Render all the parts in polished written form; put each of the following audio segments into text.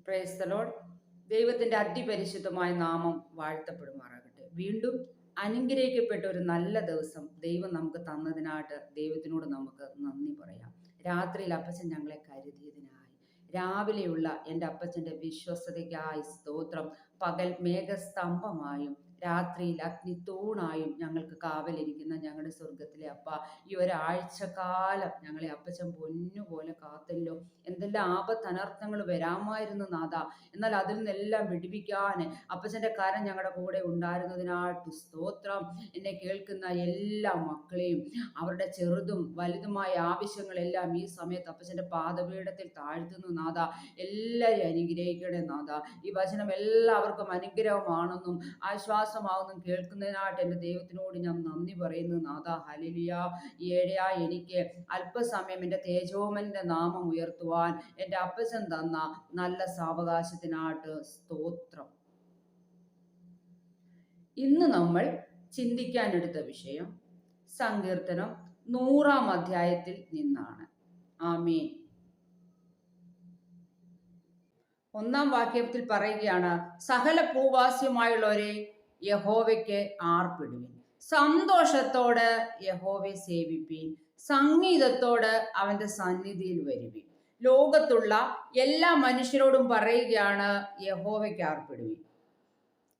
Price the Lord. ദൈവത്തിന്റെ അതിപരിശുദ്ധമായ നാമം വാഴ്ത്തപ്പെടുമാറാകട്ടെ. വീണ്ടും അനുഗ്രഹിക്കപ്പെട്ട ഒരു നല്ല ദിവസം ദൈവം നമുക്ക് തന്നതിനായിട്ട് ദൈവത്തിനോട് നമുക്ക് നന്ദി പറയാം. രാത്രിയിൽ അപ്പച്ചൻ ഞങ്ങളെ കരുതിയതിനായി, രാവിലെയുള്ള എൻ്റെ അപ്പച്ചൻ്റെ വിശ്വസ്തതയ്ക്കായി സ്തോത്രം. പകൽ മേഘസ്തംഭമായും രാത്രിയിൽ അഗ്നിത്തൂണായും ഞങ്ങൾക്ക് കാവലിരിക്കുന്ന ഞങ്ങളുടെ സ്വർഗത്തിലെ അപ്പ, ഈ ഒരാഴ്ചക്കാലം ഞങ്ങളെ അപ്പച്ചൻ പൊന്നുപോലെ കാത്തല്ലോ. എന്തെല്ലാം ആപത്തനർത്ഥങ്ങൾ വരാമായിരുന്നു നാഥ, എന്നാൽ അതിൽ നിന്നെല്ലാം വിടിപ്പിക്കാൻ അപ്പച്ചൻ്റെ കരം ഞങ്ങളുടെ കൂടെ ഉണ്ടായിരുന്നതിനായിട്ട് സ്തോത്രം. എന്നെ കേൾക്കുന്ന എല്ലാ മക്കളെയും അവരുടെ ചെറുതും വലുതുമായ ആവശ്യങ്ങളെല്ലാം ഈ സമയത്ത് അപ്പച്ചൻ്റെ പാദപീഠത്തിൽ താഴ്ത്തുന്നു നാഥ. എല്ലാവരും അനുഗ്രഹിക്കണേ നാഥ. ഈ വചനം എല്ലാവർക്കും അനുഗ്രഹമാണെന്നും ആശ്വാസമാകുന്നും കേൾക്കുന്നതിനായിട്ട് എൻ്റെ ദൈവത്തിനോട് ഞാൻ നന്ദി പറയുന്നു നാഥ. ഹല്ലേലൂയ. ഏഴയാ എനിക്ക് അല്പസമയം എൻ്റെ തേജോമന്റെ നാമം ഉയർത്തുവാൻ എൻ്റെ അപ്പച്ചൻ തന്ന നല്ല സാവകാശത്തിനായിട്ട് സ്തോത്രം. ഇന്ന് നമ്മൾ ചിന്തിക്കാനെടുത്ത വിഷയം സങ്കീർത്തനം 100-ാം അധ്യായത്തിൽ നിന്നാണ്. ആമേൻ. 1-ാം വാക്യത്തിൽ പറയുകയാണ്, സകല ഭൂവാസിയുമായുള്ളവരെ യഹോവയ്ക്ക് ആർപ്പിടുവിൻ, സന്തോഷത്തോടെ യഹോവയെ സേവിപ്പീൻ, സംഗീതത്തോട് അവന്റെ സന്നിധിയിൽ വരുവിൻ. ലോകത്തുള്ള എല്ലാ മനുഷ്യരോടും പറയുകയാണ്, യഹോവയ്ക്ക് ആർപ്പിടുവിൻ.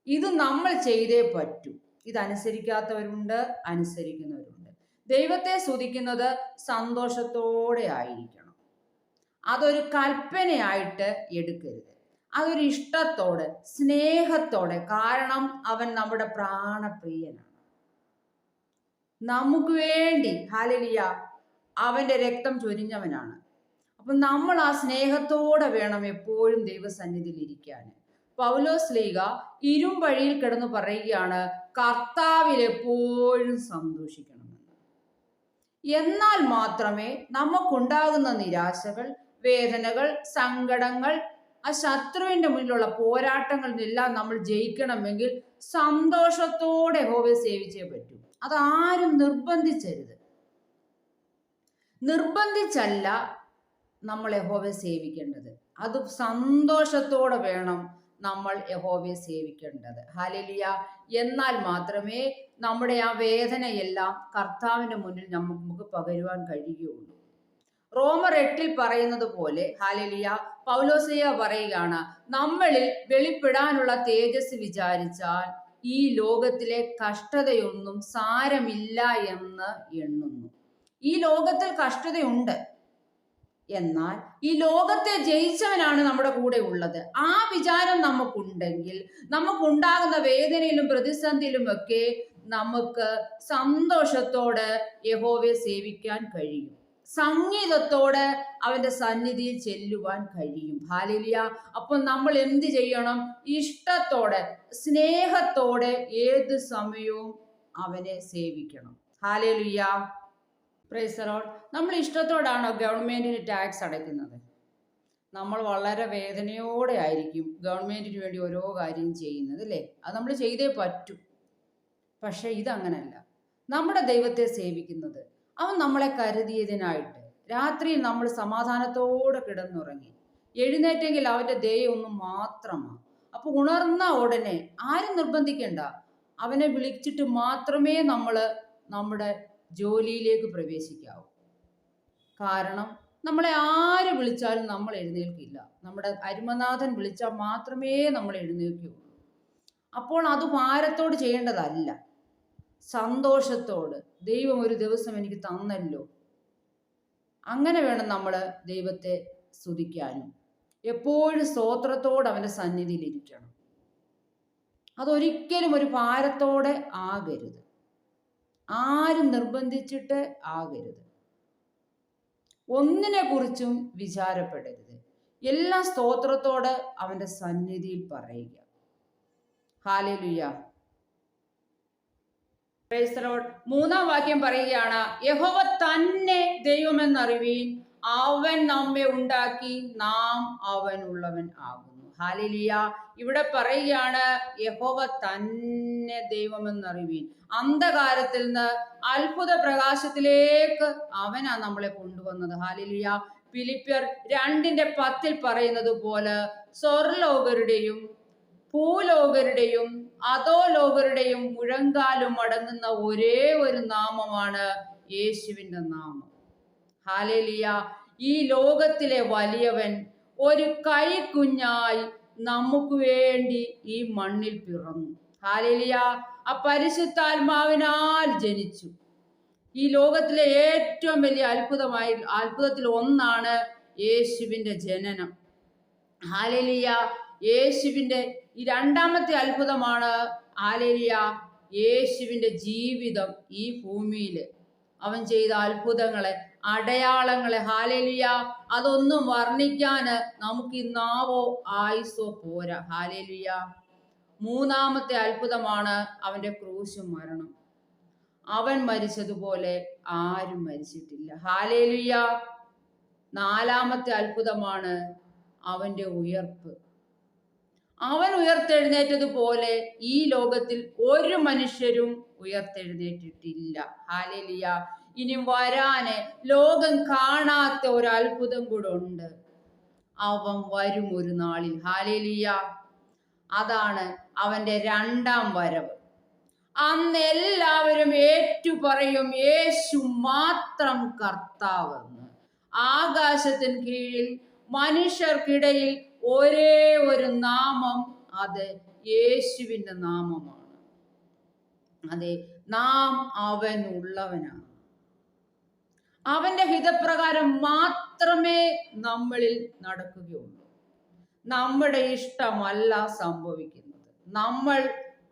ഇത് നമ്മൾ ചെയ്തേ പറ്റൂ. ഇതനുസരിക്കാത്തവരുണ്ട്, അനുസരിക്കുന്നവരുണ്ട്. ദൈവത്തെ സ്തുതിക്കുന്നത് സന്തോഷത്തോടെ ആയിരിക്കണം. അതൊരു കൽപ്പനയായിട്ട് എടുക്കരുത്. അതൊരു ഇഷ്ടത്തോടെ, സ്നേഹത്തോടെ. കാരണം അവൻ നമ്മുടെ പ്രാണപ്രിയനാണ്. നമുക്ക് വേണ്ടി ഹല്ലേലൂയ അവന്റെ രക്തം ചൊരിഞ്ഞവനാണ്. അപ്പൊ നമ്മൾ ആ സ്നേഹത്തോടെ വേണം എപ്പോഴും ദൈവസന്നിധിയിൽ ഇരിക്കാൻ. പൗലോസ്ലീഹ ഇരുമ്പഴിയിൽ കിടന്ന് പറയുകയാണ്, കർത്താവിൽ എപ്പോഴും സന്തോഷിക്കണമെന്ന്. എന്നാൽ മാത്രമേ നമുക്കുണ്ടാകുന്ന നിരാശകൾ, വേദനകൾ, സങ്കടങ്ങൾ, ആ ശത്രുവിന്റെ മുന്നിലുള്ള പോരാട്ടങ്ങളിൽ നിന്നെല്ലാം നമ്മൾ ജയിക്കണമെങ്കിൽ സന്തോഷത്തോടെ യഹോവയെ സേവിച്ചേ പറ്റൂ. അതാരും നിർബന്ധിച്ചരുത്. നിർബന്ധിച്ചല്ല നമ്മൾ യഹോവയെ സേവിക്കേണ്ടത്. അത് സന്തോഷത്തോടെ വേണം നമ്മൾ യഹോവയെ സേവിക്കേണ്ടത്. ഹല്ലേലൂയ. എന്നാൽ മാത്രമേ നമ്മുടെ ആ വേദനയെല്ലാം കർത്താവിന്റെ മുന്നിൽ നമുക്ക് പകരുവാൻ കഴിയുകയുള്ളൂ. റോമർ 8 പറയുന്നത് പോലെ ഹല്ലേലൂയ പൗലോസ്ലീഹ പറയുകയാണ്, നമ്മളിൽ വെളിപ്പെടാനുള്ള തേജസ് വിചാരിച്ചാൽ ഈ ലോകത്തിലെ കഷ്ടതയൊന്നും സാരമില്ല എന്ന് എണ്ണുന്നു. ഈ ലോകത്തിൽ കഷ്ടതയുണ്ട്, എന്നാൽ ഈ ലോകത്തെ ജയിച്ചവനാണ് നമ്മുടെ കൂടെ ഉള്ളത്. ആ വിചാരം നമുക്കുണ്ടെങ്കിൽ നമുക്കുണ്ടാകുന്ന വേദനയിലും പ്രതിസന്ധിയിലും ഒക്കെ നമുക്ക് സന്തോഷത്തോടെ യഹോവയെ സേവിക്കാൻ കഴിയും. സംഗീതത്തോടെ അവന്റെ സന്നിധിയിൽ ചെല്ലുവാൻ കഴിയും. ഹല്ലേലൂയ. അപ്പോൾ നമ്മൾ എന്ത് ചെയ്യണം? ഇഷ്ടത്തോടെ, സ്നേഹത്തോടെ ഏത് സമയവും അവനെ സേവിക്കണം. ഹല്ലേലൂയ. Praise the Lord. നമ്മൾ ഇഷ്ടത്തോടാണോ ഗവൺമെന്റിന് ടാക്സ് അടയ്ക്കുന്നത്? നമ്മൾ വളരെ വേദനയോടെ ആയിരിക്കും ഗവൺമെന്റിന് വേണ്ടി ഓരോ കാര്യം ചെയ്യുന്നത്, അല്ലേ? അത് നമ്മൾ ചെയ്തേ പറ്റൂ. പക്ഷെ ഇതങ്ങനല്ല. നമ്മുടെ ദൈവത്തെ സേവിക്കുന്നത് അവൻ നമ്മളെ കരുതിയതിനായിട്ട് രാത്രിയിൽ നമ്മൾ സമാധാനത്തോടെ കിടന്നുറങ്ങി എഴുന്നേറ്റെങ്കിൽ അവന്റെ ദയ ഒന്ന് മാത്രമാണ്. അപ്പൊ ഉണർന്ന ഉടനെ ആരും നിർബന്ധിക്കണ്ട, അവനെ വിളിച്ചിട്ട് മാത്രമേ നമ്മൾ നമ്മുടെ ജോലിയിലേക്ക് പ്രവേശിക്കാവൂ. കാരണം നമ്മളെ ആര് വിളിച്ചാലും നമ്മൾ എഴുന്നേൽക്കില്ല. നമ്മുടെ അരുമനാഥൻ വിളിച്ചാൽ മാത്രമേ നമ്മൾ എഴുന്നേൽക്കുകയുള്ളൂ. അപ്പോൾ അത് ഭാരത്തോട് ചെയ്യേണ്ടതല്ല, സന്തോഷത്തോട്. ദൈവം ഒരു ദിവസം എനിക്ക് തന്നല്ലോ, അങ്ങനെ വേണം നമ്മൾ ദൈവത്തെ സ്തുതിക്കാനും. എപ്പോഴും സ്തോത്രത്തോടെ അവന്റെ സന്നിധിയിൽ ഇരിക്കണം. അതൊരിക്കലും ഒരു ഭാരത്തോടെ ആകരുത്, ആരും നിർബന്ധിച്ചിട്ട് ആകരുത്. ഒന്നിനെ കുറിച്ചും വിചാരപ്പെടരുത്. എല്ലാം സ്തോത്രത്തോടെ അവന്റെ സന്നിധിയിൽ പറയുക. ഹല്ലേലൂയ. Praise the Lord. 3-ാം വാക്യം പറയുകയാണ്, യഹോവ തന്നെ ദൈവമെന്നറിവീൻ, അവൻ നമ്മെ ഉണ്ടാക്കി, നാം അവനുള്ളവൻ ആകുന്നു. ഹല്ലേലൂയ. ഇവിടെ പറയുകയാണ്, യഹോവ തന്നെ ദൈവമെന്നറിവീൻ. അന്ധകാരത്തിൽ നിന്ന് അത്ഭുത പ്രകാശത്തിലേക്ക് അവനാ നമ്മളെ കൊണ്ടുവന്നത്. ഹല്ലേലൂയ. ഫിലിപ്പിയർ 2:10 പറയുന്നത് പോലെ സ്വർലോകരുടെയും ഭൂലോകരുടെയും അധോലോകരുടെയും മുഴങ്കാലും അടങ്ങുന്ന ഒരേ ഒരു നാമമാണ് യേശുവിന്റെ നാമം. ഹല്ലേലൂയ. ഈ ലോകത്തിലെ വലിയവൻ ഒരു കൈക്കുഞ്ഞായി നമുക്ക് വേണ്ടി ഈ മണ്ണിൽ പിറന്നു. ഹല്ലേലൂയ. ആ പരിശുദ്ധാത്മാവിനാൽ ജനിച്ചു. ഈ ലോകത്തിലെ ഏറ്റവും വലിയ അത്ഭുതത്തിൽ ഒന്നാണ് യേശുവിന്റെ ജനനം. ഹല്ലേലൂയ. യേശുവിന്റെ ഈ രണ്ടാമത്തെ അത്ഭുതമാണ് ഹല്ലേലൂയ യേശുവിന്റെ ജീവിതം. ഈ ഭൂമിയിൽ അവൻ ചെയ്ത അത്ഭുതങ്ങളെ, അടയാളങ്ങളെ, ഹല്ലേലൂയ, അതൊന്നും വർണ്ണിക്കാന് നമുക്ക് ഈ നാവോ ആയുസോ പോരാ. ഹല്ലേലൂയ. മൂന്നാമത്തെ അത്ഭുതമാണ് അവന്റെ ക്രൂശ് മരണം. അവൻ മരിച്ചതുപോലെ ആരും മരിച്ചിട്ടില്ല. ഹല്ലേലൂയ. നാലാമത്തെ അത്ഭുതമാണ് അവന്റെ ഉയർപ്പ്. അവൻ ഉയർത്തെഴുന്നേറ്റതുപോലെ ഈ ലോകത്തിൽ ഒരു മനുഷ്യരും ഉയർത്തെഴുന്നേറ്റിട്ടില്ല. ഹല്ലേലൂയ. ഇനി വരാന് ലോകം കാണാത്ത ഒരു അത്ഭുതം കൂടെ ഉണ്ട്. അവൻ വരും ഒരു നാളിൽ. ഹല്ലേലൂയ. അതാണ് അവന്റെ രണ്ടാം വരവ്. അന്ന് എല്ലാവരും ഏറ്റുപറയും, യേശു മാത്രം കർത്താവെന്ന്. ആകാശത്തിന് കീഴിൽ മനുഷ്യർക്കിടയിൽ ഒരേ ഒരു നാമം, അത് യേശുവിന്റെ നാമമാണ്. അതെ, നാം അവൻ ഉള്ളവനാണ്. അവന്റെ ഹിതപ്രകാരം മാത്രമേ നമ്മളിൽ നടക്കുകയുള്ളൂ. നമ്മുടെ ഇഷ്ടമല്ല സംഭവിക്കുന്നത്. നമ്മൾ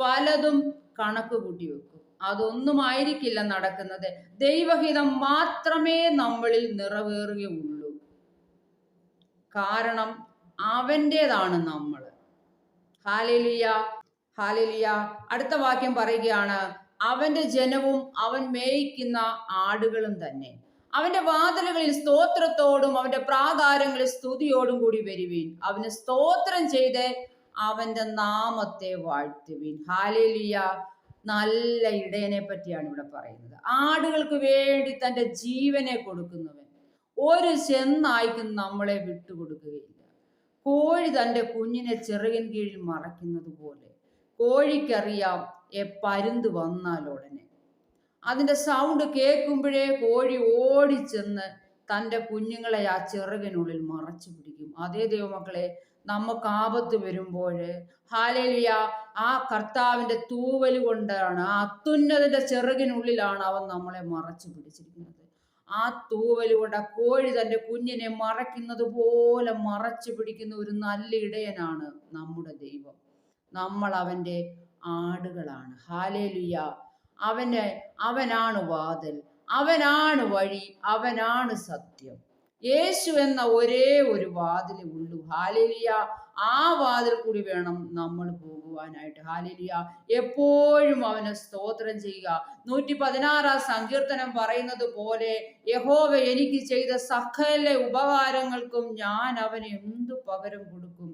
പലതും കണക്ക് കൂട്ടി വെക്കും. അതൊന്നും ആയിരിക്കില്ല നടക്കുന്നത്. ദൈവഹിതം മാത്രമേ നമ്മളിൽ നിറവേറുകയുള്ളൂ. കാരണം അവൻ്റെതാണ് നമ്മൾ. ഹല്ലേലൂയ. ഹല്ലേലൂയ. അടുത്ത വാക്യം പറയുകയാണ്, അവന്റെ ജനവും അവൻ മേയിക്കുന്ന ആടുകളും തന്നെ. അവന്റെ വാതിലുകളിൽ സ്തോത്രത്തോടും അവന്റെ പ്രാകാരങ്ങളിൽ സ്തുതിയോടും കൂടി വരുവീൻ. അവന് സ്തോത്രം ചെയ്ത് അവന്റെ നാമത്തെ വാഴ്ത്തുവീൻ. ഹല്ലേലൂയ. നല്ല ഇടയനെ പറ്റിയാണ് ഇവിടെ പറയുന്നത്. ആടുകൾക്ക് വേണ്ടി തന്റെ ജീവനെ കൊടുക്കുന്നവൻ. ഒരു ചെന്നായ്ക്കും നമ്മളെ വിട്ടുകൊടുക്കുകയില്ല. കോഴി തന്റെ കുഞ്ഞിനെ ചിറകിൻ കീഴിൽ മറയ്ക്കുന്നത് പോലെ കോഴിക്കറിയാം പരുന്ത് വന്നാൽ ഉടനെ. അതിന്റെ സൗണ്ട് കേൾക്കുമ്പോഴേ കോഴി ഓടിച്ചെന്ന് തൻ്റെ കുഞ്ഞുങ്ങളെ ആ ചിറകിനുള്ളിൽ മറച്ചു പിടിക്കും. അതേ ദൈവമക്കളെ, നമുക്ക് ആപത്ത് വരുമ്പോൾ ഹല്ലേലൂയ, ആ കർത്താവിന്റെ തൂവൽ കൊണ്ടാണ്, ആ അത്യുന്നതന്റെ ചിറകിനുള്ളിലാണ് അവൻ നമ്മളെ മറച്ചു പിടിച്ചിരിക്കുന്നത്. ആ തൂവൽ കൊണ്ട് ആ കോഴി തൻ്റെ കുഞ്ഞിനെ മറയ്ക്കുന്നത് പോലെ മറച്ചു പിടിക്കുന്ന ഒരു നല്ല ഇടയനാണ് നമ്മുടെ ദൈവം. നമ്മൾ അവന്റെ ആടുകളാണ്. ഹല്ലേലൂയ. അവനാണ് വാതിൽ, അവനാണ് വഴി, അവനാണ് സത്യം. യേശു എന്ന ഒരേ ഒരു വാതിലേ ഉള്ളൂ. ഹല്ലേലൂയ. ആ വാതിൽ കൂടി വേണം നമ്മൾ പോകുവാനായിട്ട്. ഹല്ലേലൂയ. എപ്പോഴും അവനെ സ്തോത്രം ചെയ്യുക. 116 സങ്കീർത്തനം പറയുന്നത് പോലെ, യഹോവ എനിക്ക് ചെയ്ത സകല ഉപകാരങ്ങൾക്കും ഞാൻ അവന് എന്തു പകരം കൊടുക്കും?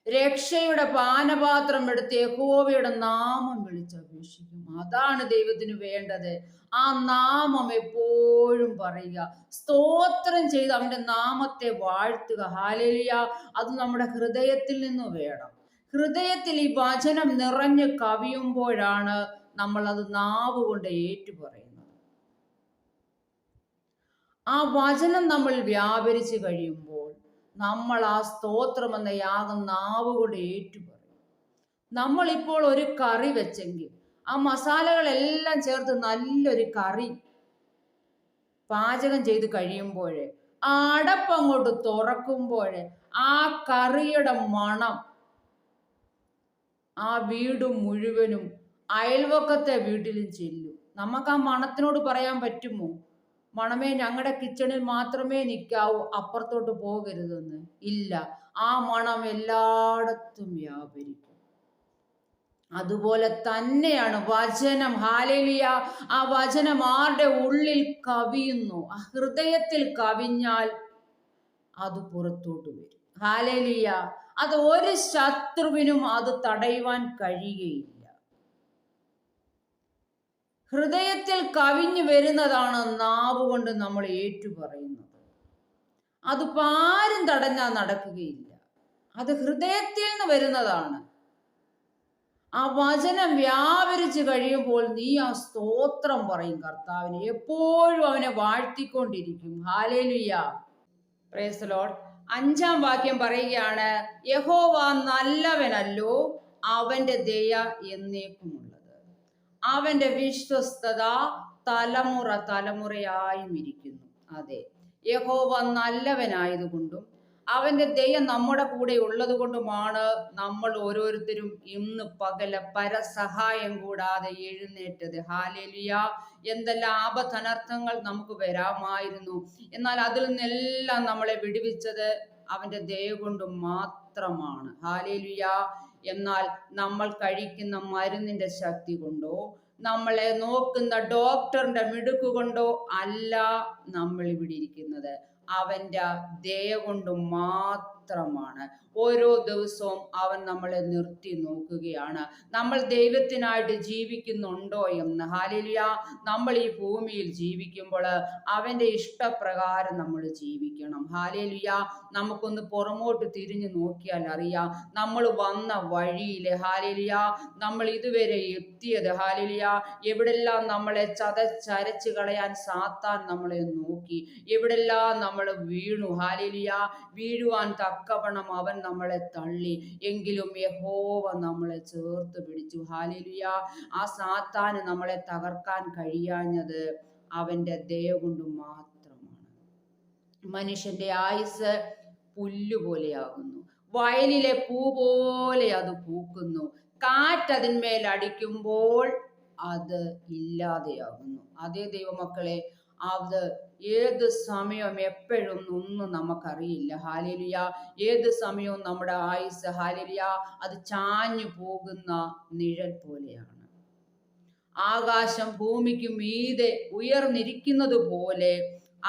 രക്ഷയുടെ പാനപാത്രം എടുത്ത് യഹോവയുടെ നാമം വിളിച്ചപേക്ഷിക്കും. അതാണ് ദൈവത്തിന് വേണ്ടത്. ആ നാമം എപ്പോഴും പറയുക, സ്തോത്രം ചെയ്ത് അവന്റെ നാമത്തെ വാഴ്ത്തുക. ഹല്ലേലൂയ. അത് നമ്മുടെ ഹൃദയത്തിൽ നിന്ന് വേണം. ഹൃദയത്തിൽ ഈ വചനം നിറഞ്ഞു കവിയുമ്പോഴാണ് നമ്മൾ അത് നാവ് കൊണ്ട് ഏറ്റുപറയുന്നത്. ആ വചനം നമ്മൾ വ്യാപരിച്ചു കഴിയുമ്പോൾ നമ്മൾ ആ സ്തോത്രം എന്ന യാഗം നാവ് കൊണ്ട് ഏറ്റുപറയും. നമ്മളിപ്പോൾ ഒരു കറി വെച്ചെങ്കിൽ ആ മസാലകളെല്ലാം ചേർത്ത് നല്ലൊരു കറി പാചകം ചെയ്ത് കഴിയുമ്പോഴേ, ആ അടപ്പങ്ങോട്ട് തുറക്കുമ്പോഴേ, ആ കറിയുടെ മണം ആ വീട് മുഴുവനും അയൽവക്കത്തെ വീട്ടിലും ചെല്ലും. നമുക്ക് ആ മണത്തിനോട് പറയാൻ പറ്റുമോ, മണമേ ഞങ്ങളുടെ കിച്ചണിൽ മാത്രമേ നിൽക്കാവൂ, അപ്പുറത്തോട്ട് പോകരുതെന്ന്? ഇല്ല, ആ മണം എല്ലായിടത്തും വ്യാപരിക്കും. അതുപോലെ തന്നെയാണ് വചനം. ഹല്ലേലൂയ. ആ വചനം ആരുടെ ഉള്ളിൽ കവിയുന്നു, ആ ഹൃദയത്തിൽ കവിഞ്ഞാൽ അത് പുറത്തോട്ട് വരും. ഹല്ലേലൂയ. അത് ഒരു ശത്രുവിനും അത് തടയുവാൻ കഴിയുകയില്ല. ഹൃദയത്തിൽ കവിഞ്ഞു വരുന്നതാണ് നാവ് കൊണ്ട് നമ്മൾ ഏറ്റുപറയുന്നത്. അതിപ്പോ ആരും തടഞ്ഞാൽ നടക്കുകയില്ല. അത് ഹൃദയത്തിൽ നിന്ന് വരുന്നതാണ്. ആ വചനം വ്യാപരിച്ചു കഴിയുമ്പോൾ നീ ആ സ്തോത്രം പറയും കർത്താവിനെ. എപ്പോഴും അവനെ വാഴ്ത്തിക്കൊണ്ടിരിക്കും. Hallelujah, praise the Lord. 5-ാം വാക്യം പറയുകയാണ്, യഹോവ നല്ലവനല്ലോ, അവന്റെ ദയ എന്നേക്കുമുള്ളത്, അവന്റെ വിശ്വസ്തത തലമുറ തലമുറയായും ഇരിക്കുന്നു. അതെ, യഹോവ നല്ലവനായതുകൊണ്ടും അവന്റെ ദയ നമ്മുടെ കൂടെ ഉള്ളത് കൊണ്ടുമാണ് നമ്മൾ ഓരോരുത്തരും ഇന്ന് പകല് പരസഹായം കൂടാതെ എഴുന്നേറ്റത്. ഹല്ലേലൂയ. എന്തെല്ലാം ആപത്തനർത്ഥങ്ങൾ നമുക്ക് വരാമായിരുന്നു, എന്നാൽ അതിൽ നിന്നെല്ലാം നമ്മളെ വിടുവിച്ചത് അവന്റെ ദയ കൊണ്ട് മാത്രമാണ്. ഹല്ലേലൂയ. എന്നാൽ നമ്മൾ കഴിക്കുന്ന മരുന്നിന്റെ ശക്തി കൊണ്ടോ നമ്മളെ നോക്കുന്ന ഡോക്ടറിന്റെ മിടുക്ക് കൊണ്ടോ അല്ല നമ്മൾ ഇവിടെ ഇരിക്കുന്നത്. അവന്റെ ദയ കൊണ്ട് മാത്രമാണ്. ഓരോ ദിവസവും അവൻ നമ്മളെ നിർത്തി നോക്കുകയാണ്, നമ്മൾ ദൈവത്തിനായിട്ട് ജീവിക്കുന്നുണ്ടോ എന്ന്. ഹല്ലേലൂയ. നമ്മൾ ഈ ഭൂമിയിൽ ജീവിക്കുമ്പോൾ അവന്റെ ഇഷ്ടപ്രകാരം നമ്മൾ ജീവിക്കണം. ഹല്ലേലൂയ. നമുക്കൊന്ന് പുറമോട്ട് തിരിഞ്ഞു നോക്കിയാൽ അറിയാം നമ്മൾ വന്ന വഴിയില്, ഹല്ലേലൂയ, നമ്മൾ ഇതുവരെ എത്തിയത്. ഹല്ലേലൂയ. എവിടെല്ലാം നമ്മളെ ചതച്ചരച്ച് കളയാൻ സാത്താൻ നമ്മളെ നോക്കി, എവിടെല്ലാം നമ്മൾ വീണു. ഹല്ലേലൂയ. വീഴുവാൻ തക്കവണ്ണം അവൻ നമ്മളെ തള്ളി, എങ്കിലും യഹോവ നമ്മളെ ചേർത്ത് പിടിച്ചു. ഹല്ലേലൂയ. ആ സാത്താന് നമ്മളെ തകർക്കാൻ കഴിയാഞ്ഞത് അവന്റെ ദയ കൊണ്ട് മാത്രമാണ്. മനുഷ്യന്റെ ആയുസ് പുല്ലുപോലെയാകുന്നു, വയലിലെ പൂ പോലെ അത് പൂക്കുന്നു, കാറ്റതിന്മേൽ അടിക്കുമ്പോൾ അത് ഇല്ലാതെയാകുന്നു. അതേ ദൈവമക്കളെ, അത് ഏത് സമയം എപ്പോഴും ഒന്നും നമുക്കറിയില്ല. ഹല്ലേലൂയ. ഏത് സമയവും നമ്മുടെ ആയുസ്, ഹല്ലേലൂയ, അത് ചാഞ്ഞു പോകുന്ന നിഴൽ പോലെയാണ്. ആകാശം ഭൂമിക്ക് മീതെ ഉയർന്നിരിക്കുന്നത് പോലെ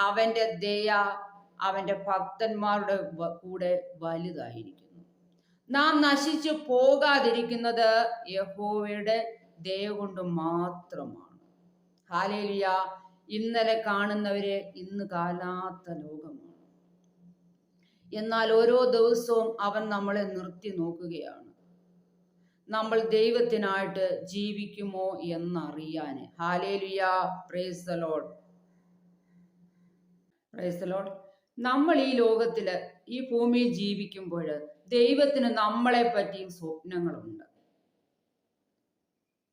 അവന്റെ ദയ അവന്റെ ഭക്തന്മാരുടെ കൂടെ വലുതായിരിക്കുന്നു. നാം നശിച്ചു പോകാതിരിക്കുന്നത് യഹോവയുടെ ദയ കൊണ്ട് മാത്രമാണ്. ഹല്ലേലൂയ. ഇന്നലെ കാണുന്നവരെ ഇന്ന് കാണാത്ത ലോകമാണ്. എന്നാൽ ഓരോ ദിവസവും അവൻ നമ്മളെ നിർത്തി നോക്കുകയാണ്, നമ്മൾ ദൈവത്തിനായിട്ട് ജീവിക്കുമോ എന്നറിയാന്. Hallelujah. Praise the Lord. Praise the Lord. നമ്മൾ ഈ ലോകത്തില് ഈ ഭൂമിയിൽ ജീവിക്കുമ്പോൾ ദൈവത്തിന് നമ്മളെ പറ്റിയും സ്വപ്നങ്ങളുണ്ട്.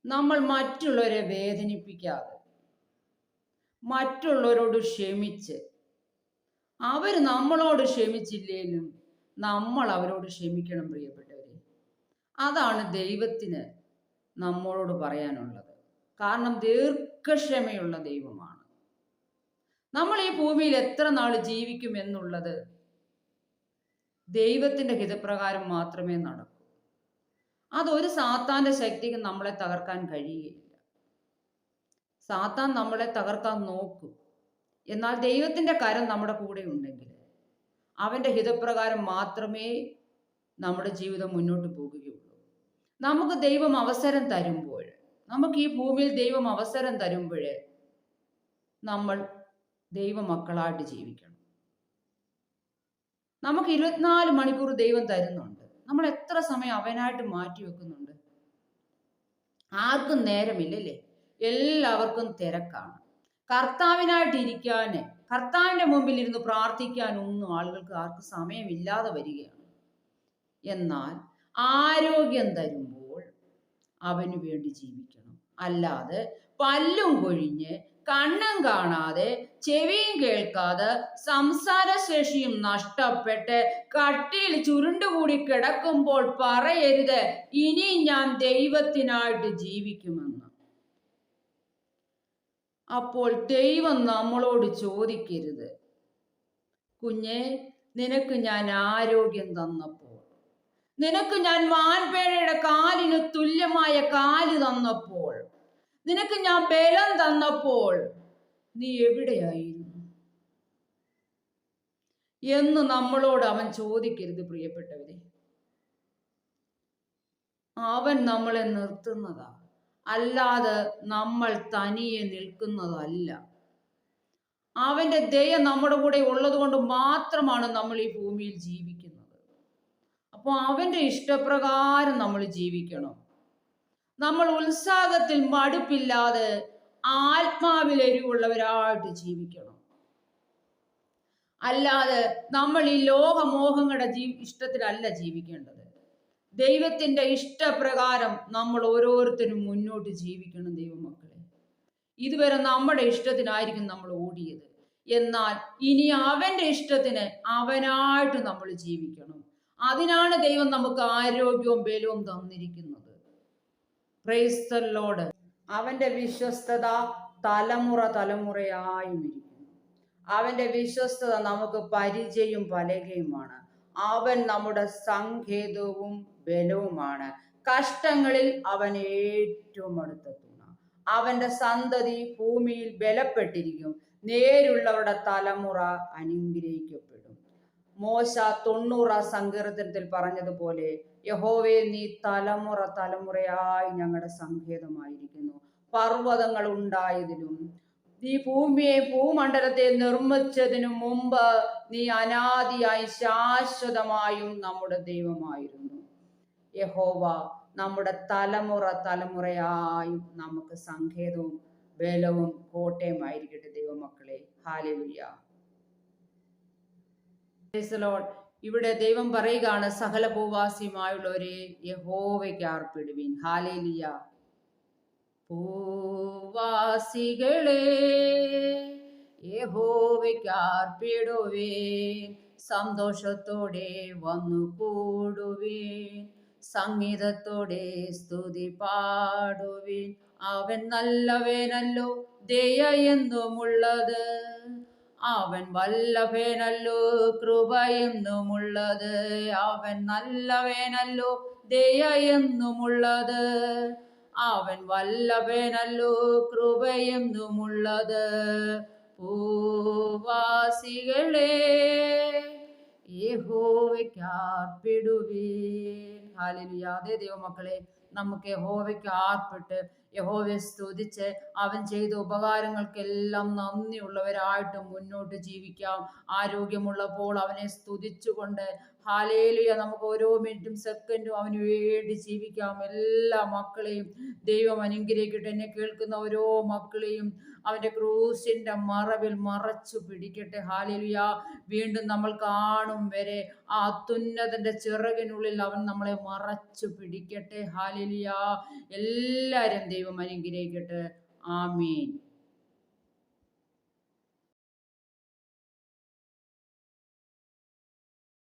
നമ്മൾ മറ്റുള്ളവരെ വേദനിപ്പിക്കാതെ, മറ്റുള്ളവരോട് ക്ഷമിച്ച്, അവർ നമ്മളോട് ക്ഷമിച്ചില്ലേലും നമ്മൾ അവരോട് ക്ഷമിക്കണം പ്രിയപ്പെട്ടവരെ. അതാണ് ദൈവത്തിന് നമ്മളോട് പറയാനുള്ളത്. കാരണം ദീർഘക്ഷമയുള്ള ദൈവമാണ്. നമ്മൾ ഈ ഭൂമിയിൽ എത്ര നാൾ ജീവിക്കും എന്നുള്ളത് ദൈവത്തിന്റെ ഹിതപ്രകാരം മാത്രമേ നടക്കൂ. അതൊരു സാത്താന്റെ ശക്തിക്ക് നമ്മളെ തകർക്കാൻ കഴിയുകയില്ല. സാത്താൻ നമ്മളെ തകർക്കാൻ നോക്കും, എന്നാൽ ദൈവത്തിന്റെ കരം നമ്മുടെ കൂടെ ഉണ്ടെങ്കിൽ അവന്റെ ഹിതപ്രകാരം മാത്രമേ നമ്മുടെ ജീവിതം മുന്നോട്ട് പോകുകയുള്ളൂ. നമുക്ക് ദൈവം അവസരം തരുമ്പോൾ, നമുക്ക് ഈ ഭൂമിയിൽ ദൈവം അവസരം തരുമ്പോൾ നമ്മൾ ദൈവമക്കളായിട്ട് ജീവിക്കണം. നമുക്ക് 24 മണിക്കൂർ ദൈവം തരുന്നുണ്ട്. നമ്മൾ എത്ര സമയം അവനായിട്ട് മാറ്റി വെക്കുന്നുണ്ട്? ആർക്കും നേരമില്ലല്ലേ? എല്ലാവർക്കും തിരക്കാണ്. കർത്താവിനായിട്ട് ഇരിക്കാന്, കർത്താവിന്റെ മുമ്പിൽ ഇരുന്ന് പ്രാർത്ഥിക്കാനൊന്നും ആർക്കും സമയമില്ലാതെ വരികയാണ്. എന്നാൽ ആരോഗ്യം തരുമ്പോൾ അവന് വേണ്ടി ജീവിക്കണം. അല്ലാതെ പല്ലും കൊഴിഞ്ഞ്, കണ്ണും കാണാതെ, ചെവിയും കേൾക്കാതെ, സംസാരശേഷിയും നഷ്ടപ്പെട്ട് കട്ടിയിൽ ചുരുണ്ടുകൂടി കിടക്കുമ്പോൾ പറയരുത് ഇനി ഞാൻ ദൈവത്തിനായിട്ട് ജീവിക്കുമെന്ന്. അപ്പോൾ ദൈവം നമ്മളോട് ചോദിക്കരുത്, കുഞ്ഞെ, നിനക്ക് ഞാൻ ആരോഗ്യം തന്നപ്പോൾ, നിനക്ക് ഞാൻ മാൻപേടയുടെ കാലിന് തുല്യമായ കാല് തന്നപ്പോൾ, നിനക്ക് ഞാൻ ബലം തന്നപ്പോൾ നീ എവിടെയായിരുന്നു എന്ന് നമ്മളോട് അവൻ ചോദിക്കരുത് പ്രിയപ്പെട്ടവരെ. അവൻ നമ്മളെ നിർത്തുന്നതാ, അല്ലാതെ നമ്മൾ തനിയെ നിൽക്കുന്നതല്ല. അവന്റെ ദയ നമ്മുടെ കൂടെ ഉള്ളത് കൊണ്ട് മാത്രമാണ് നമ്മൾ ഈ ഭൂമിയിൽ ജീവിക്കുന്നത്. അപ്പോൾ അവന്റെ ഇഷ്ടപ്രകാരം നമ്മൾ ജീവിക്കണം. നമ്മൾ ഉത്സാഹത്തിൽ മടുപ്പില്ലാതെ ആത്മാവിൽ എരിവുള്ളവരായിട്ട് ജീവിക്കണം. അല്ലാതെ നമ്മൾ ഈ ലോകമോഹങ്ങളുടെ ഇഷ്ടത്തിലല്ല ജീവിക്കേണ്ടത്. ദൈവത്തിന്റെ ഇഷ്ടപ്രകാരം നമ്മൾ ഓരോരുത്തരും മുന്നോട്ട് ജീവിക്കണം. ദൈവമക്കളെ, ഇതുവരെ നമ്മുടെ ഇഷ്ടത്തിനായിരിക്കും നമ്മൾ ഓടിയത്. എന്നാൽ ഇനി അവന്റെ ഇഷ്ടത്തിന് അവനായിട്ട് നമ്മൾ ജീവിക്കണം. അതിനാണ് ദൈവം നമുക്ക് ആരോഗ്യവും ബലവും തന്നിരിക്കുന്നത്. Price the Lord. അവന്റെ വിശ്വസ്തത തലമുറ തലമുറയായും ഇരിക്കുന്നു. അവന്റെ വിശ്വസ്തത നമുക്ക് പരിചയം പലകയുമാണ്. അവൻ നമ്മുടെ സങ്കേതവും ബലവുമാണ്. കഷ്ടങ്ങളിൽ അവൻ ഏറ്റവും അടുത്തെത്തുന്ന അവന്റെ സന്തതി ഭൂമിയിൽ ബലപ്പെട്ടിരിക്കും. നേരുള്ളവരുടെ തലമുറ അനുഗ്രഹിക്കപ്പെടും. മോശ 90 സങ്കീർത്തനത്തിൽ പറഞ്ഞതുപോലെ, യഹോവേ, നീ തലമുറ തലമുറയായി ഞങ്ങളുടെ സങ്കേതമായിരിക്കുന്നു. പർവ്വതങ്ങൾ ഉണ്ടായതിലും നീ ഭൂമിയെ ഭൂമണ്ഡലത്തെ നിർമ്മിച്ചതിനു മുമ്പ് നീ അനാദിയായി ശാശ്വതമായും നമ്മുടെ ദൈവമായിരുന്നു. യഹോവ നമ്മുടെ തലമുറ തലമുറയായും നമുക്ക് സങ്കേതവും ബലവും കോട്ടയുമായിരിക്കട്ടെ. ദൈവമക്കളെ, ഹല്ലേലൂയ. Praise the Lord. ഇവിടെ ദൈവം പറയുകയാണ്, സകല ഭൂവാസിയുമായുള്ളവരെ യഹോവയ്ക്ക് ആർപ്പിടുവിൻ. ഹല്ലേലൂയ. ഭൂവാസികളെ യഹോവയ്ക്ക് ആർപ്പിടുവിൻ, സന്തോഷത്തോടെ വന്നു കൂടുവിൻ, സംഗീതത്തോടെ സ്തുതി പാടുവിൻ. അവൻ നല്ലവനല്ലോ, ദയ എന്നുമുള്ളത്. അവൻ വല്ലഭനല്ലോ, കൃപ എന്നുമുള്ളത്. അവൻ നല്ലവനല്ലോ, ദയ എന്നുമുള്ളത്. അവൻ വല്ലഭനല്ലോ, കൃപ എന്നുമുള്ളത്. ഭൂവാസികളെ യഹോവയ്ക്ക് ആർപ്പിടുവിൻ. ഹല്ലേലൂയ. അതേ ദൈവമക്കളെ, നമുക്ക് യഹോവയ്ക്ക് ആർപ്പിട്ട് യഹോവയെ സ്തുതിച്ച് അവൻ ചെയ്ത ഉപകാരങ്ങൾക്കെല്ലാം നന്ദിയുള്ളവരായിട്ട് മുന്നോട്ട് ജീവിക്കാം. ആരോഗ്യമുള്ളപ്പോൾ അവനെ സ്തുതിച്ചുകൊണ്ട് ഹല്ലേലൂയ, നമുക്ക് ഓരോ മിനിറ്റും സെക്കൻഡും അവന് വേണ്ടി ജീവിക്കാം. എല്ലാ മക്കളെയും ദൈവം അനുഗ്രഹിക്കട്ടെ. എന്നെ കേൾക്കുന്ന ഓരോ മക്കളെയും അവന്റെ ക്രൂശിന്റെ മറവിൽ മറച്ചു പിടിക്കട്ടെ. ഹല്ലേലൂയ. വീണ്ടും നമ്മൾ കാണും വരെ ആ അത്യുന്നതന്റെ ചിറകിനുള്ളിൽ അവൻ നമ്മളെ മറച്ചു പിടിക്കട്ടെ. ഹല്ലേലൂയ. എല്ലാവരും ദൈവം അനുഗ്രഹിക്കട്ടെ. ആമേൻ.